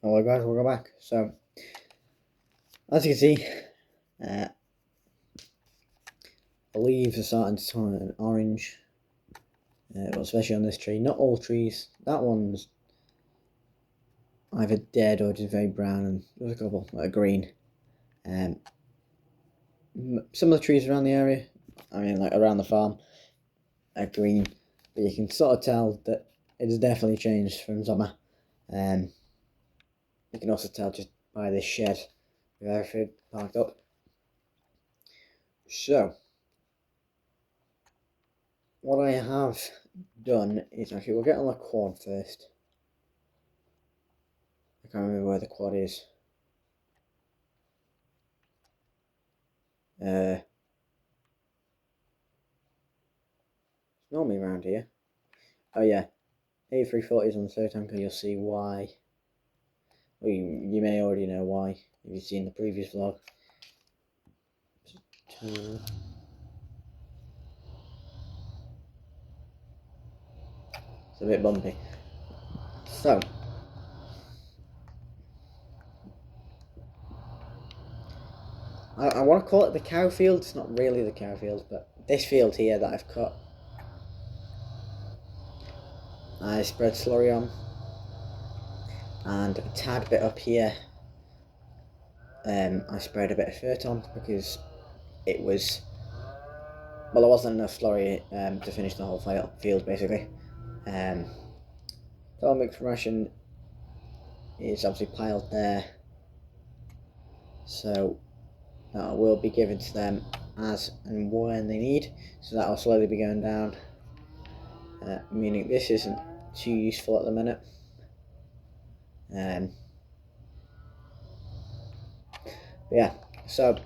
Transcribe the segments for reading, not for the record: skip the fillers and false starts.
Hello guys, welcome back. So, as you can see, the leaves are starting to turn orange, well, especially on this tree. Not all trees. That one's either dead or just very brown, and there's a couple that are green. Some of the trees around the area, like around the farm, are green, but you can sort of tell that it's definitely changed from summer. You can also tell just by this shed with everything parked up. So, what I have done is actually, we'll get on the quad first. I can't remember where the quad is. It's normally around here. Oh yeah, A340 is on the third tanker. You'll see why. Well, you may already know why if you've seen the previous vlog. It's a bit bumpy. So, I want to call it the cow field. It's not really the cow field, but this field here that I've cut, I spread slurry on, and a tad bit up here I spread a bit of fert on because it was, well, there wasn't enough slurry to finish the whole field basically. The mixed ration is obviously piled there, so that will be given to them as and when they need, so that will slowly be going down, meaning this isn't too useful at the minute. Yeah, so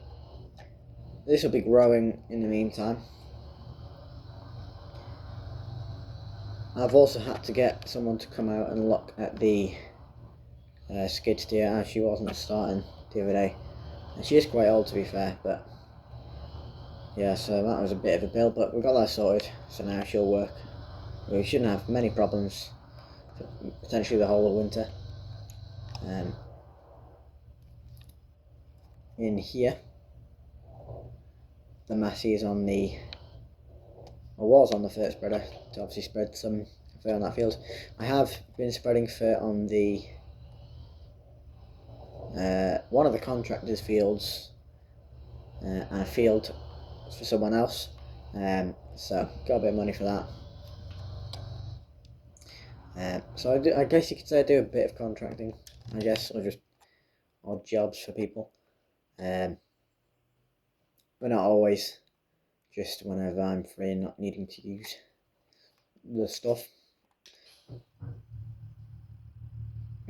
this will be growing in the meantime. I've also had to get someone to come out and look at the skid steer, as she wasn't starting the other day. And she is quite old, to be fair, but yeah, so that was a bit of a bill, but we got that sorted, so now she'll work. We shouldn't have many problems for potentially the whole of winter. In here, the Massey is on the, or was on the fert spreader to obviously spread some fert on that field. I have been spreading fert on the one of the contractors' fields and a field for someone else, so got a bit of money for that. So I guess you could say I do a bit of contracting, I guess, or just odd jobs for people, but not always, just whenever I'm free and not needing to use the stuff. I'm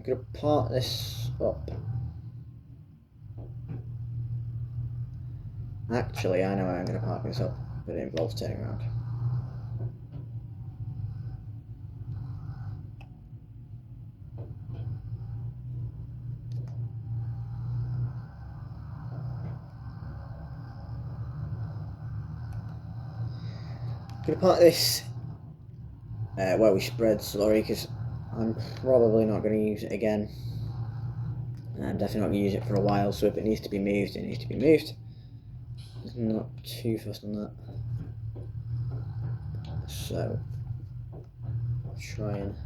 going to part this up. Actually, I know how I'm going to park this up, but it involves turning around. I'm going to park this where we spread slurry, because I'm probably not going to use it again. I'm definitely not going to use it for a while, so if it needs to be moved, it needs to be moved. I'm not too fussed on that. So, I'll try and,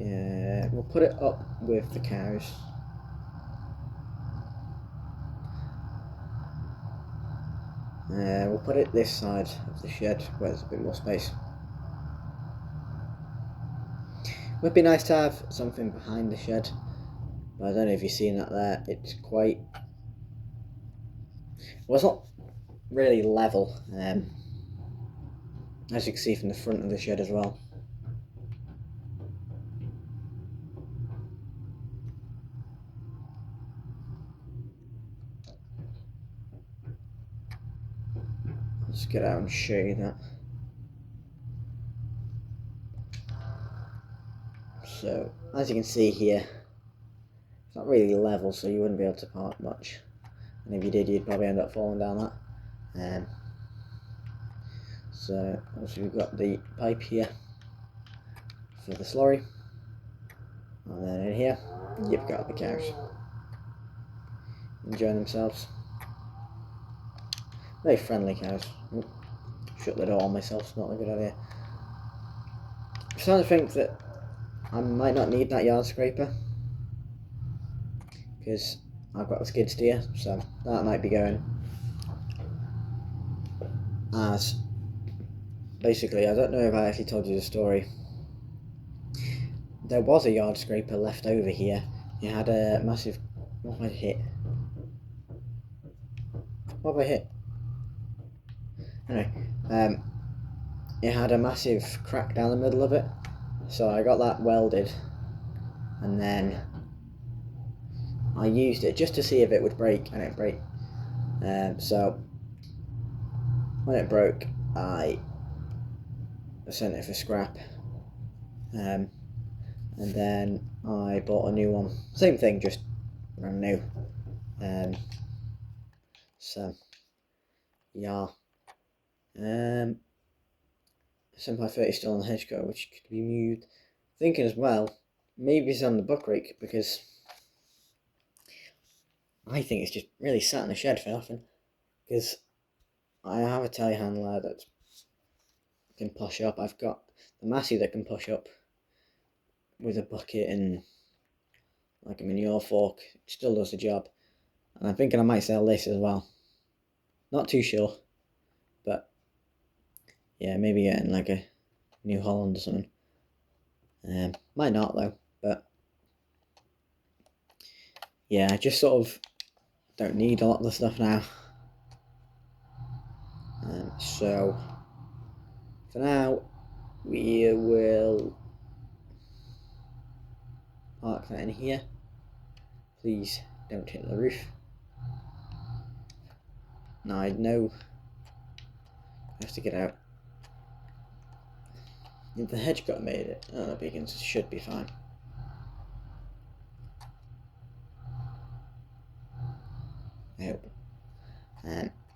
yeah, we'll put it up with the cows. We'll put it this side of the shed where there's a bit more space. Would be nice to have something behind the shed, but I don't know if you've seen that there. It's quite, well, it's not really level, as you can see from the front of the shed as well. Let's get out and show you that. So, as you can see here, it's not really level, so you wouldn't be able to park much. And if you did, you'd probably end up falling down that. So, obviously we've got the pipe here for the slurry. And then in here, you've got the cows enjoying themselves. Very friendly cows. Ooh, shut the door on myself, it's not a good idea. I'm starting to think that I might not need that yard scraper, because I've got a skid steer, so that might be going. As basically, I don't know if I actually told you the story. There was a yard scraper left over here. It had a massive. What have I hit? What have I hit? Anyway, it had a massive crack down the middle of it, so I got that welded, and then I used it just to see if it would break, and it broke. So when it broke, I sent it for scrap, and then I bought a new one. Same thing, just brand new. So yeah. 7x30 is still on the hedge guard, which could be moved. Thinking as well, maybe it's on the buck rake, because I think it's just really sat in the shed for nothing. Because I have a telehandler that can push up. I've got the Massey that can push up with a bucket and like a manure fork. It still does the job. And I'm thinking I might sell this as well. Not too sure, but yeah, maybe getting like a New Holland or something. Might not though, but yeah, I just sort of don't need a lot of the stuff now. So for now, we will park that in here. Please don't hit the roof. Now I know I have to get out. If the hedge got made it, the beacons should be fine. I hope.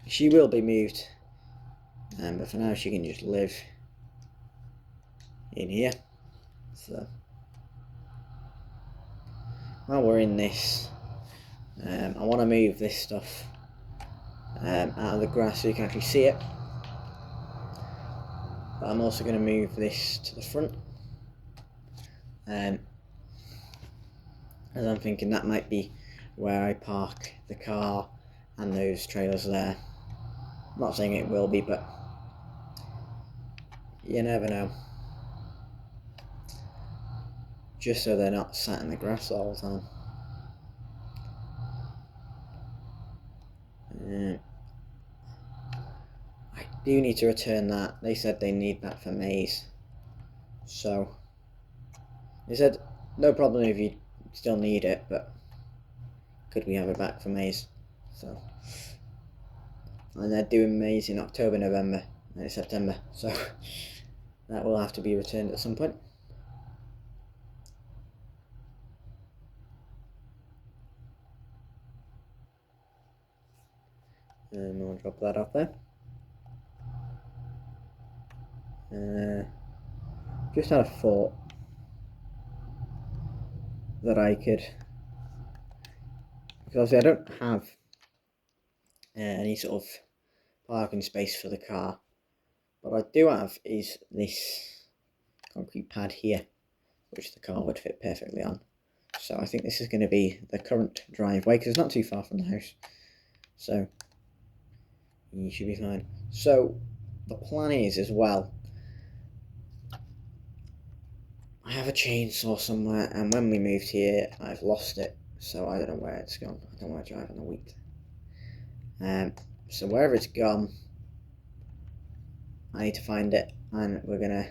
She will be moved, but for now she can just live in here. So while we're in this, I want to move this stuff out of the grass so you can actually see it. But I'm also going to move this to the front, as I'm thinking that might be where I park the car and those trailers there. I'm not saying it will be, but you never know. Just so they're not sat in the grass all the time. I do need to return that. They said they need that for maize. So they said no problem if you still need it, but could we have it back for maize? So, and they're doing maize in October, November, and September, so that will have to be returned at some point. And we'll drop that off there. Just had a thought that I could, because obviously I don't have any sort of parking space for the car. What I do have is this concrete pad here, which the car would fit perfectly on. So I think this is going to be the current driveway, because it's not too far from the house. So you should be fine. So the plan is as well, I have a chainsaw somewhere, and when we moved here I've lost it, so I don't know where it's gone. I don't want to drive on the wheat. So wherever it's gone, I need to find it, and we're going to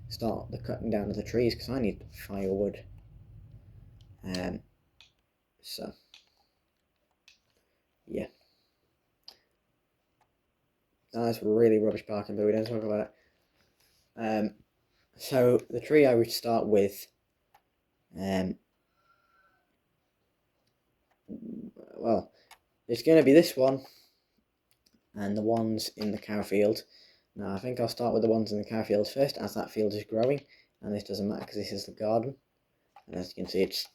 start the cutting down of the trees, because I need firewood. So yeah, that's really rubbish parking, but we don't talk about it. So the tree I would start with, well, it's going to be this one and the ones in the cow field. Now I think I'll start with the ones in the cow field first, as that field is growing, and this doesn't matter because this is the garden. and as you can see, it's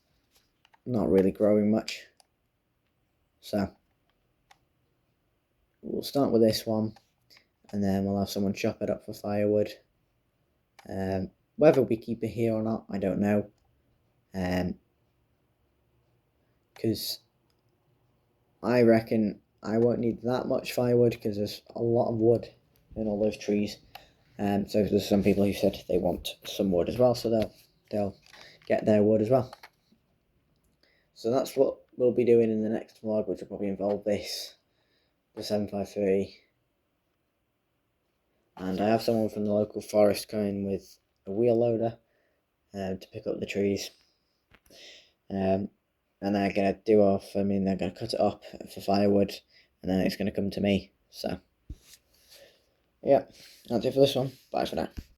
not really growing much. So we'll start with this one, and then we'll have someone chop it up for firewood. Whether we keep it here or not, I don't know, because I reckon I won't need that much firewood because there's a lot of wood in all those trees. So there's some people who said they want some wood as well, so they'll get their wood as well. So that's what we'll be doing in the next vlog, which will probably involve the 753. And I have someone from the local forest coming with a wheel loader to pick up the trees. And they're going to they're going to cut it up for firewood, and then it's going to come to me. So, yeah, that's it for this one. Bye for now.